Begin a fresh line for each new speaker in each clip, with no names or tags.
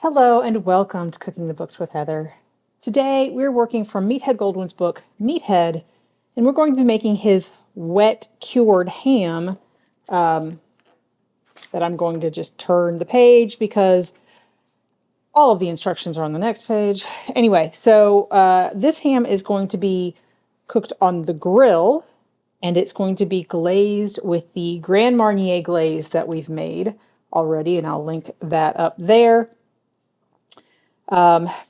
Hello and welcome to Cooking the Books with Heather. Today we're working from Meathead Goldwyn's book, Meathead, and we're going to be making his wet cured ham that I'm going to just turn the page because all of the instructions are on the next page. Anyway, so this ham is going to be cooked on the grill, and it's going to be glazed with the Grand Marnier glaze that we've made already, and I'll link that up there.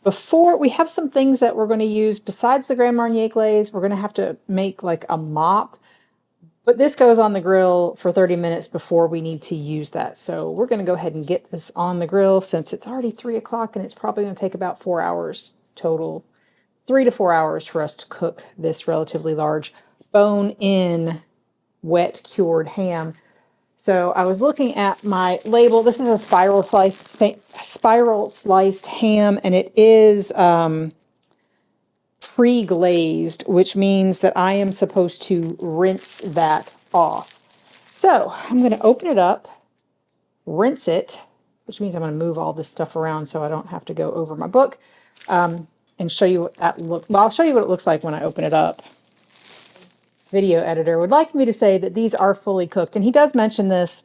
Before we have some things that we're going to use besides the Grand Marnier glaze, we're going to have to make like a mop, but this goes on the grill for 30 minutes before we need to use that. So we're going to go ahead and get this on the grill since it's already 3 o'clock and it's probably going to take about 4 hours total, 3 to 4 hours for us to cook this relatively large bone-in wet cured ham. So I was looking at my label. This is a spiral sliced ham, and it is pre-glazed, which means that I am supposed to rinse that off. So I'm going to open it up, rinse it, which means I'm going to move all this stuff around so I don't have to go over my book, and show you what that looks. Well, I'll show you what it looks like when I open it up. Video editor would like me to say that these are fully cooked, and he does mention this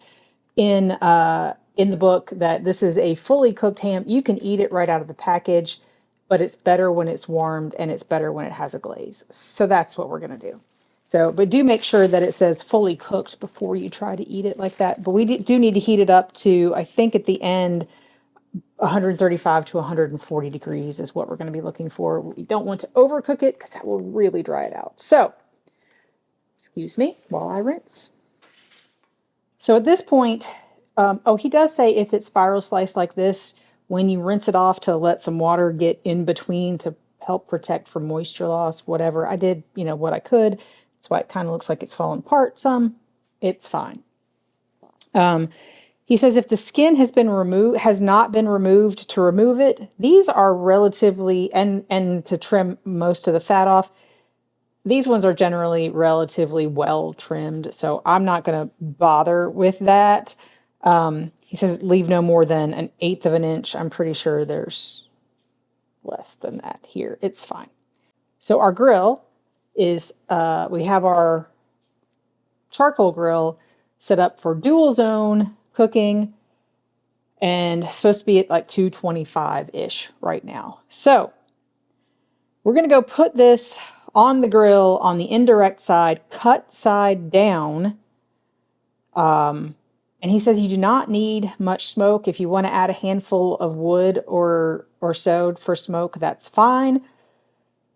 in the book that this is a fully cooked ham. You can eat it right out of the package, but it's better when it's warmed and it's better when it has a glaze. So that's what we're going to do. So, but do make sure that it says fully cooked before you try to eat it like that. But we do need to heat it up to, I think at the end, 135 to 140 degrees is what we're going to be looking for. We don't want to overcook it because that will really dry it out. So, excuse me while I rinse. So at this point, he does say if it's spiral sliced like this, when you rinse it off to let some water get in between to help protect from moisture loss, whatever. I did, what I could. That's why it kind of looks like it's fallen apart some. It's fine. He says if the skin has not been removed, to remove it. These are relatively, and to trim most of the fat off. These ones are generally relatively well trimmed, so I'm not going to bother with that. He says leave no more than 1/8 of an inch. I'm pretty sure there's less than that here. It's fine. So our grill is, we have our charcoal grill set up for dual zone cooking and supposed to be at like 225-ish right now. So we're going to go put this on the grill on the indirect side, cut side down. And he says you do not need much smoke. If you want to add a handful of wood or so for smoke, that's fine.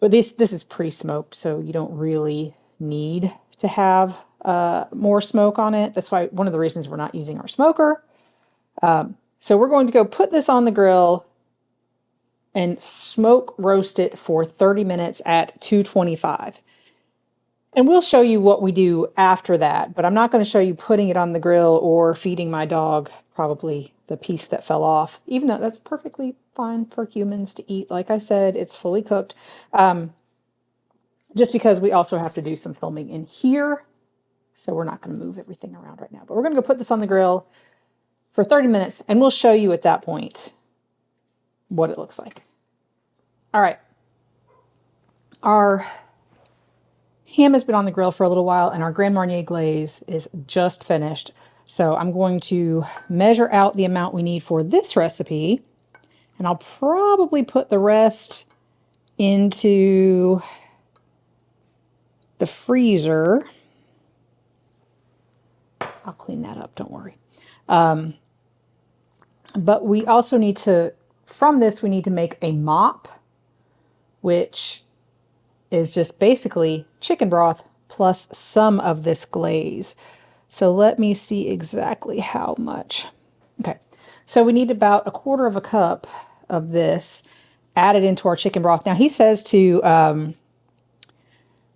But this is pre-smoked, so you don't really need to have more smoke on it. That's why one of the reasons we're not using our smoker. So we're going to go put this on the grill and smoke roast it for 30 minutes at 225. And we'll show you what we do after that, but I'm not going to show you putting it on the grill or feeding my dog probably the piece that fell off, even though that's perfectly fine for humans to eat. Like I said, it's fully cooked. Just because we also have to do some filming in here, so we're not going to move everything around right now. But we're going to go put this on the grill for 30 minutes, and we'll show you at that point what it looks like. All right. Our ham has been on the grill for a little while, and our Grand Marnier glaze is just finished. So I'm going to measure out the amount we need for this recipe, and I'll probably put the rest into the freezer. I'll clean that up, don't worry. But we also need to, from this, we need to make a mop, which is just basically chicken broth plus some of this glaze. So let me see exactly how much. Okay, so we need about 1/4 cup of this added into our chicken broth. Now he says to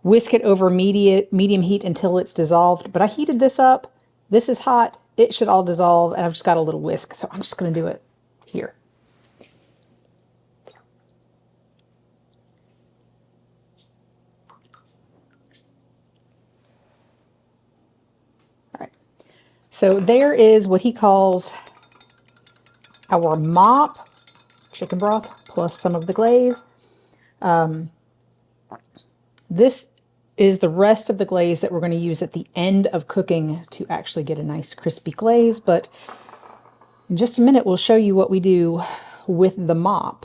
whisk it over medium heat until it's dissolved, but I heated this up. This is hot. It should all dissolve, and I've just got a little whisk, so I'm just going to do it here. So there is what he calls our mop chicken broth plus some of the glaze. This is the rest of the glaze that we're going to use at the end of cooking to actually get a nice crispy glaze. But in just a minute, we'll show you what we do with the mop.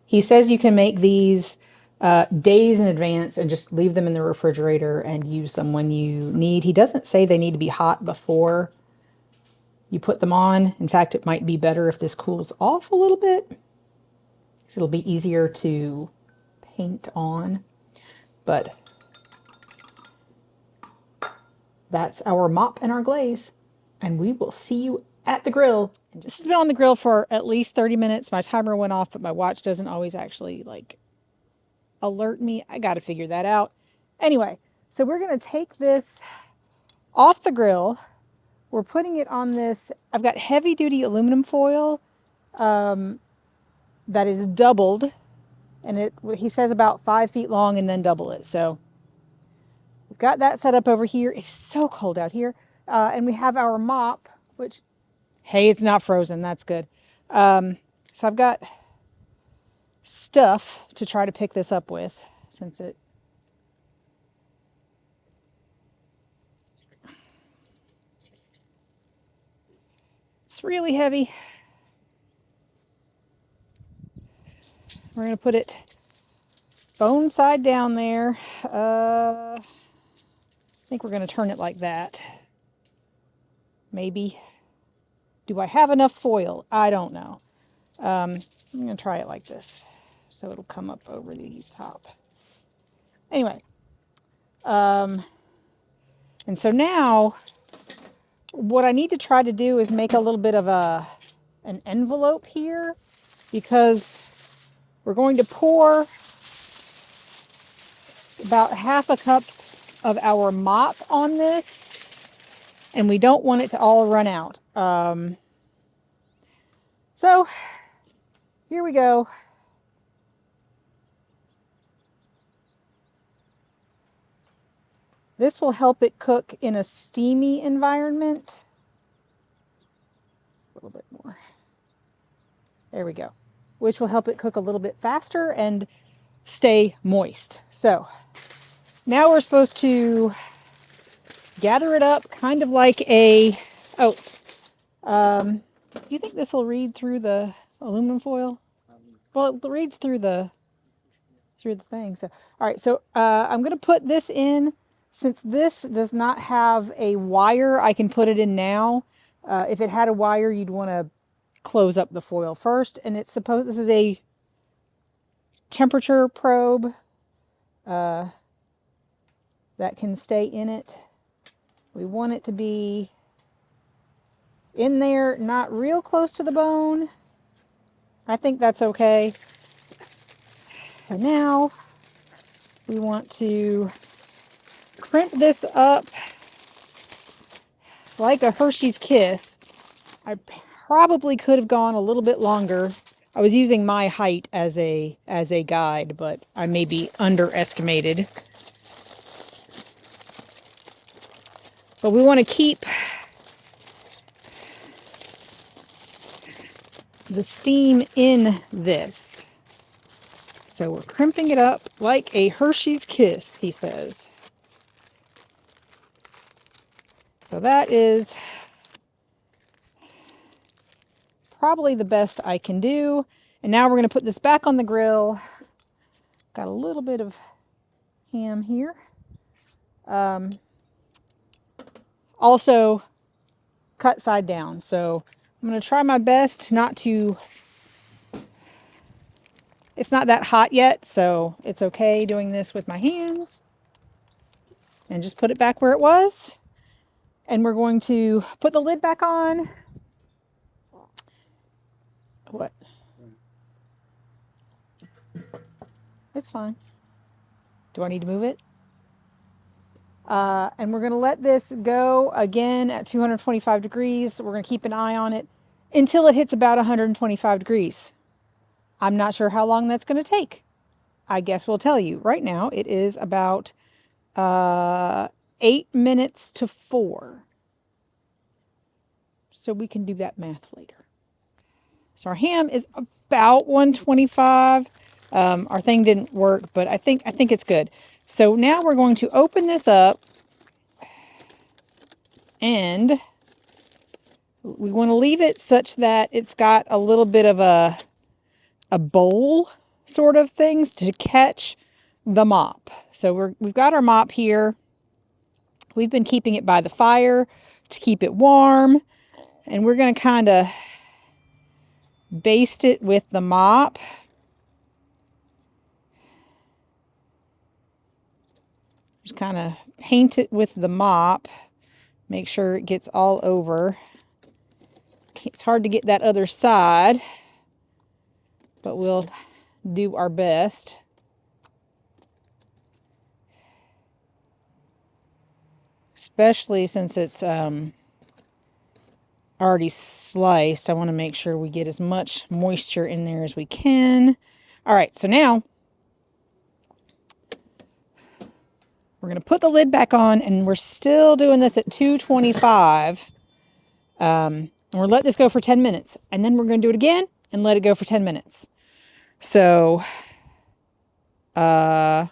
He says you can make these days in advance and just leave them in the refrigerator and use them when you need. He doesn't say they need to be hot before you put them on. In fact, it might be better if this cools off a little bit, because it'll be easier to paint on. But that's our mop and our glaze, and we will see you at the grill. This has been on the grill for at least 30 minutes. My timer went off, but my watch doesn't always actually like alert me. I got to figure that out. Anyway, so we're going to take this off the grill. We're putting it on this. I've got heavy duty aluminum foil that is doubled, and he says about 5 feet long and then double it. So we've got that set up over here. It's so cold out here. And we have our mop, which, hey, it's not frozen. That's good. So I've got stuff to try to pick this up with, since it's really heavy. We're going to put it bone side down there. I think we're going to turn it like that. Maybe. Do I have enough foil? I don't know. I'm going to try it like this, so it'll come up over the top. Anyway. And so now, what I need to try to do is make a little bit of an envelope here, because we're going to pour about half a cup of our mop on this, and we don't want it to all run out. So here we go. This will help it cook in a steamy environment. A little bit more. There we go. Which will help it cook a little bit faster and stay moist. So now we're supposed to gather it up kind of like a, do you think this will read through the aluminum foil? Well, it reads through the thing. So, all right, so I'm going to put this in. Since this does not have a wire, I can put it in now. If it had a wire, you'd want to close up the foil first. And this is a temperature probe that can stay in it. We want it to be in there, not real close to the bone. I think that's okay. And now we want to crimp this up like a Hershey's Kiss. I probably could have gone a little bit longer. I was using my height as a guide, but I may be underestimated. But we want to keep the steam in this. So we're crimping it up like a Hershey's Kiss, he says. So that is probably the best I can do. And now we're going to put this back on the grill. Got a little bit of ham here. Also cut side down. So I'm going to try my best not to... It's not that hot yet, so it's okay doing this with my hands. And just put it back where it was. And we're going to put the lid back on. What? It's fine. Do I need to move it? And we're going to let this go again at 225 degrees. We're going to keep an eye on it until it hits about 125 degrees. I'm not sure how long that's going to take. I guess we'll tell you. Right now, it is about 8 minutes to 4. So we can do that math later. So our ham is about 125. Our thing didn't work, but I think it's good. So now we're going to open this up, and we want to leave it such that it's got a little bit of a bowl sort of things to catch the mop. So we've got our mop here. We've been keeping it by the fire to keep it warm, and we're going to kind of baste it with the mop. Just kind of paint it with the mop. Make sure it gets all over. It's hard to get that other side, but we'll do our best. Especially since it's already sliced, I want to make sure we get as much moisture in there as we can. All right, so now we're going to put the lid back on, and we're still doing this at 225. And we'll let this go for 10 minutes, and then we're going to do it again and let it go for 10 minutes. So, I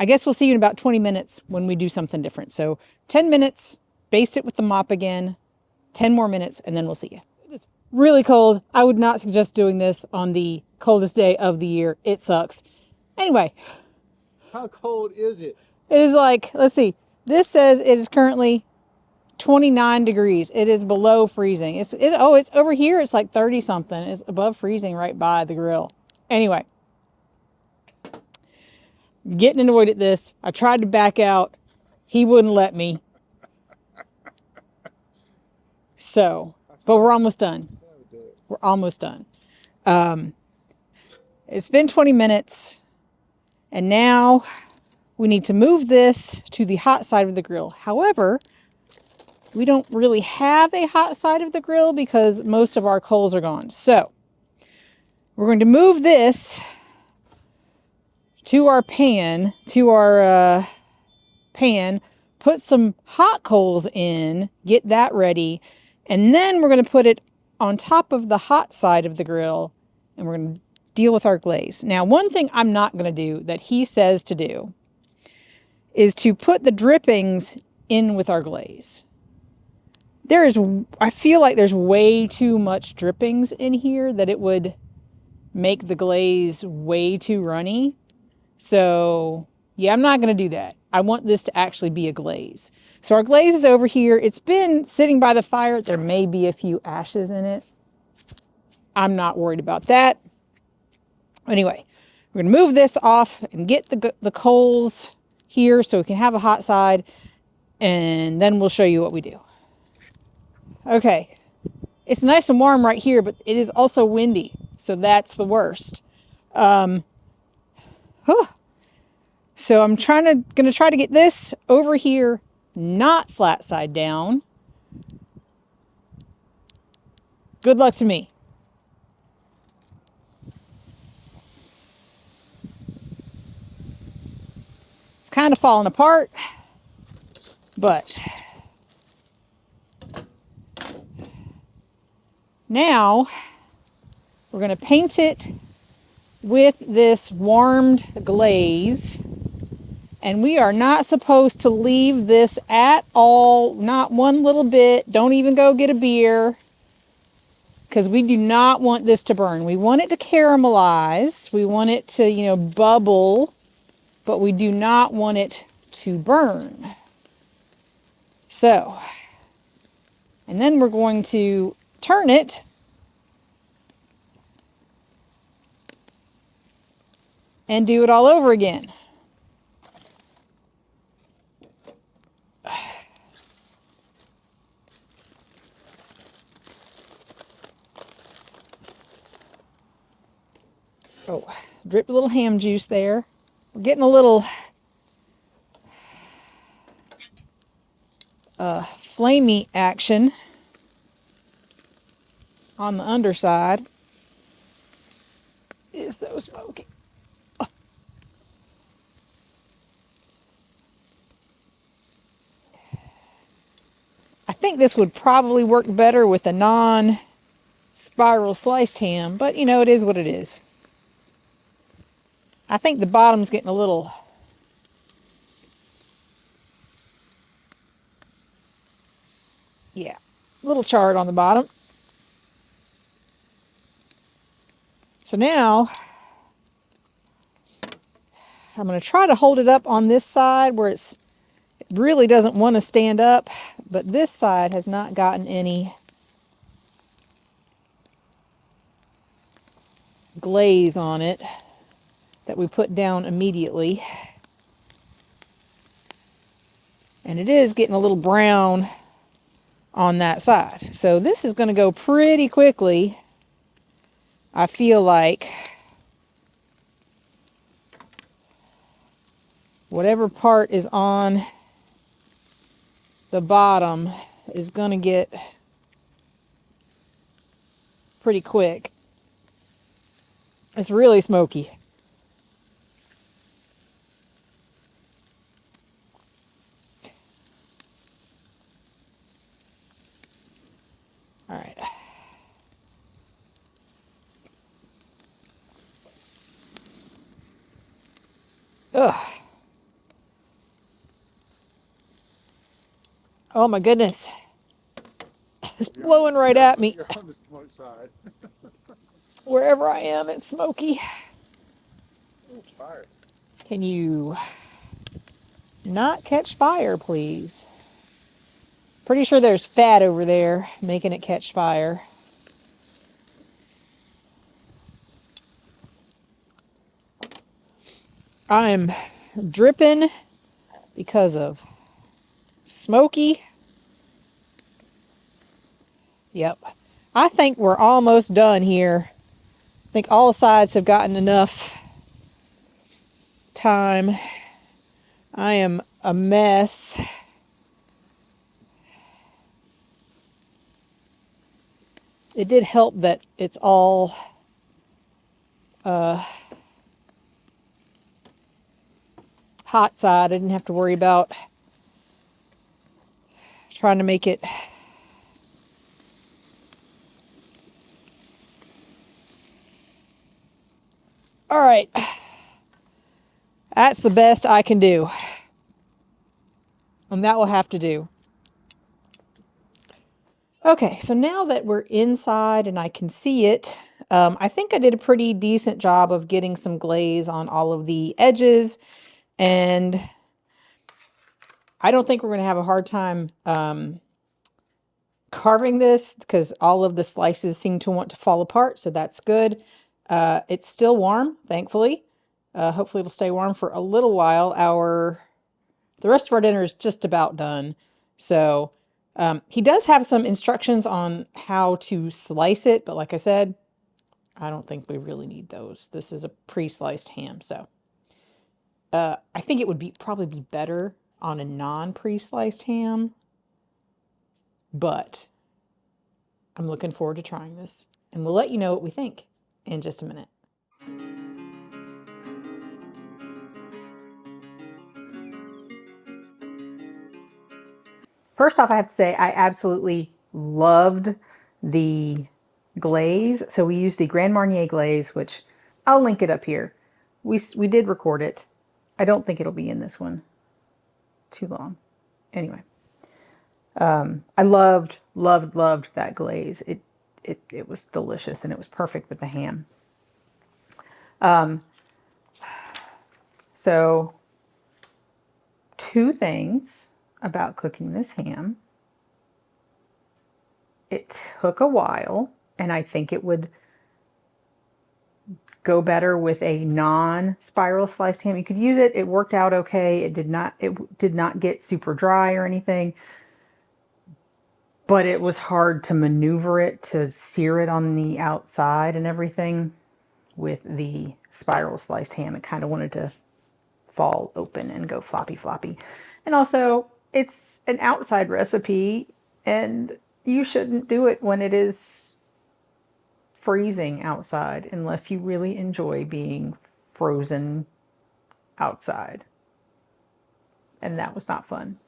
guess we'll see you in about 20 minutes when we do something different. So 10 minutes, baste it with the mop again, 10 more minutes, and then we'll see you. It is really cold. I would not suggest doing this on the coldest day of the year. It sucks. Anyway.
How cold is it?
It is like, let's see. This says it is currently 29 degrees. It is below freezing. It's over here. It's like 30 something. It's above freezing right by the grill. Anyway. Getting annoyed at this. I tried to back out. He wouldn't let me. So, but we're almost done. We're almost done. It's been 20 minutes, and now we need to move this to the hot side of the grill. However, we don't really have a hot side of the grill because most of our coals are gone. So, we're going to move this to our pan, put some hot coals in, get that ready, and then we're going to put it on top of the hot side of the grill, and we're going to deal with our glaze. Now, one thing I'm not going to do that he says to do is to put the drippings in with our glaze. I feel like there's way too much drippings in here that it would make the glaze way too runny. So, yeah, I'm not going to do that. I want this to actually be a glaze. So our glaze is over here. It's been sitting by the fire. There may be a few ashes in it. I'm not worried about that. Anyway, we're going to move this off and get the coals here so we can have a hot side, and then we'll show you what we do. Okay, it's nice and warm right here, but it is also windy, so that's the worst. So I'm going to try to get this over here, not flat side down. Good luck to me. It's kind of falling apart, but now we're going to paint it with this warmed glaze. And we are not supposed to leave this at all, not one little bit. Don't even go get a beer, because we do not want this to burn. We want it to caramelize. We want it to, bubble, but we do not want it to burn. So, and then we're going to turn it and do it all over again. Oh, dripped a little ham juice there. We're getting a little flamey action on the underside. It is so smoky. Oh. I think this would probably work better with a non-stick spiral sliced ham, but you know, it is what it is. I think the bottom's getting a little, yeah, a little charred on the bottom. So now I'm going to try to hold it up on this side where it really doesn't want to stand up, but this side has not gotten any glaze on it that we put down immediately. And it is getting a little brown on that side. So this is going to go pretty quickly. I feel like whatever part is on the bottom is going to get pretty quick. It's really smoky. All right. Ugh. Oh my goodness. It's blowing right at me.
You're on the smoke side.
Wherever I am, it's smoky.
Oh, it's fire.
Can you not catch fire, please? Pretty sure there's fat over there making it catch fire. I'm dripping because of smoky. Yep. I think we're almost done here. I think all sides have gotten enough time. I am a mess. It did help that it's all hot side. I didn't have to worry about trying to make it all right. That's the best I can do. And that will have to do. Okay, so now that we're inside and I can see it, I think I did a pretty decent job of getting some glaze on all of the edges, and I don't think we're going to have a hard time carving this because all of the slices seem to want to fall apart, so that's good. It's still warm, thankfully. Hopefully it'll stay warm for a little while. The rest of our dinner is just about done, so he does have some instructions on how to slice it, but like I said, I don't think we really need those. This is a pre-sliced ham, so I think it would probably be better on a non-pre-sliced ham, but I'm looking forward to trying this, and we'll let you know what we think in just a minute. First off, I have to say I absolutely loved the glaze. So we used the Grand Marnier glaze, which I'll link it up here. We did record it. I don't think it'll be in this one too long. Anyway, I loved that glaze. It was delicious and it was perfect with the ham. So two things about cooking this ham. It took a while, and I think it would go better with a non-spiral sliced ham. You could use it. It worked out okay. It did not get super dry or anything, but it was hard to maneuver it to sear it on the outside and everything. With the spiral sliced ham, it kind of wanted to fall open and go floppy floppy. And also, it's an outside recipe, and you shouldn't do it when it is freezing outside unless you really enjoy being frozen outside. And that was not fun.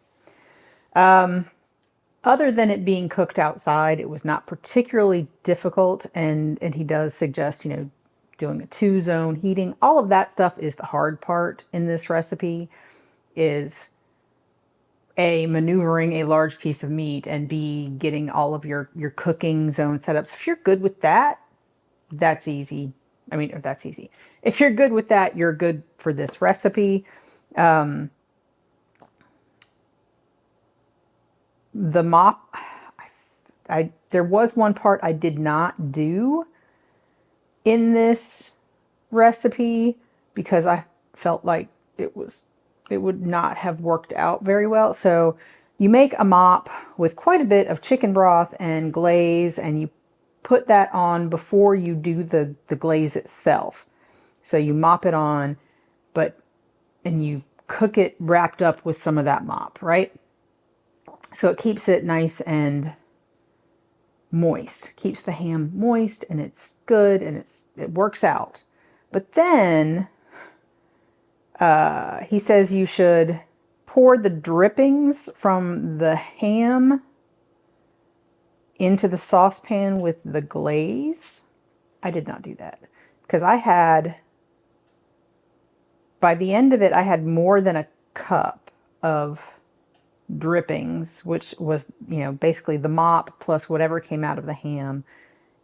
Other than it being cooked outside, it was not particularly difficult. And he does suggest, doing a 2-zone heating. All of that stuff is the hard part in this recipe, is A, maneuvering a large piece of meat, and B, getting all of your cooking zone set up. So if you're good with that, that's easy. I mean, that's easy. If you're good with that, you're good for this recipe. The mop, there was one part I did not do in this recipe because I felt like it would not have worked out very well. So you make a mop with quite a bit of chicken broth and glaze, and you put that on before you do the glaze itself. So you mop it on, and you cook it wrapped up with some of that mop, right? So it keeps it nice and moist, keeps the ham moist, and it's good, and it works out. But then he says you should pour the drippings from the ham into the saucepan with the glaze. I did not do that because by the end of it, I had more than a cup of drippings, which was, basically the mop plus whatever came out of the ham.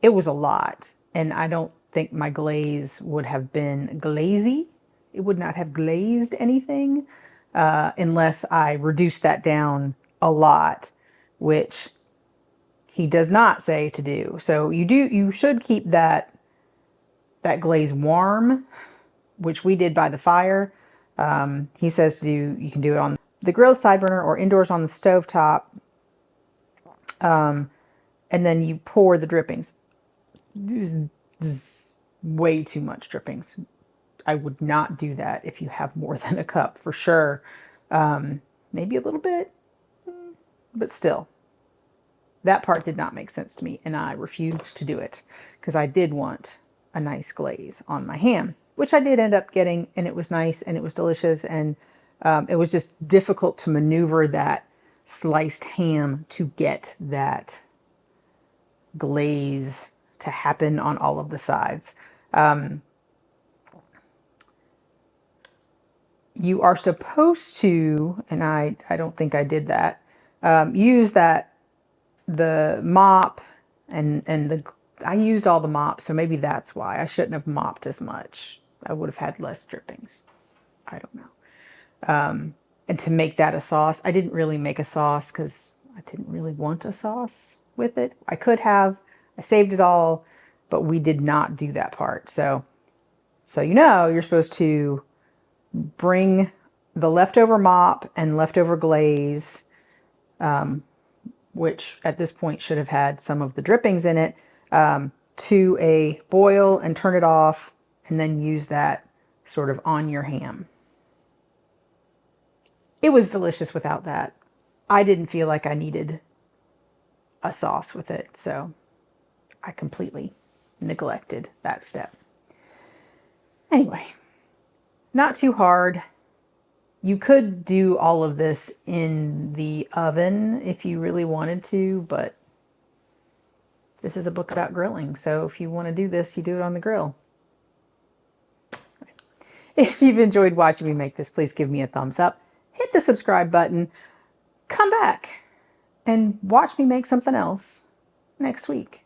It was a lot. And I don't think my glaze would have been glazy. It would not have glazed anything unless I reduced that down a lot, which he does not say to do. So you should keep that glaze warm, which we did by the fire. He says you can do it on the grill side burner or indoors on the stovetop. And then you pour the drippings. This is way too much drippings. I would not do that if you have more than a cup, for sure. Maybe a little bit, but still. That part did not make sense to me, and I refused to do it because I did want a nice glaze on my ham, which I did end up getting, and it was nice and it was delicious, and it was just difficult to maneuver that sliced ham to get that glaze to happen on all of the sides. You are supposed to, and I don't think I did that, use the mop and I used all the mop, so maybe that's why. I shouldn't have mopped as much. I would have had less drippings. I don't know. And to make that a sauce, I didn't really make a sauce because I didn't really want a sauce with it. I could have. I saved it all, but we did not do that part. So you're supposed to bring the leftover mop and leftover glaze, which at this point should have had some of the drippings in it, to a boil and turn it off, and then use that sort of on your ham. It was delicious without that. I didn't feel like I needed a sauce with it, so I completely neglected that step. Anyway, not too hard. You could do all of this in the oven if you really wanted to, but this is a book about grilling, so if you want to do this, you do it on the grill. If you've enjoyed watching me make this, please give me a thumbs up. Hit the subscribe button. Come back and watch me make something else next week.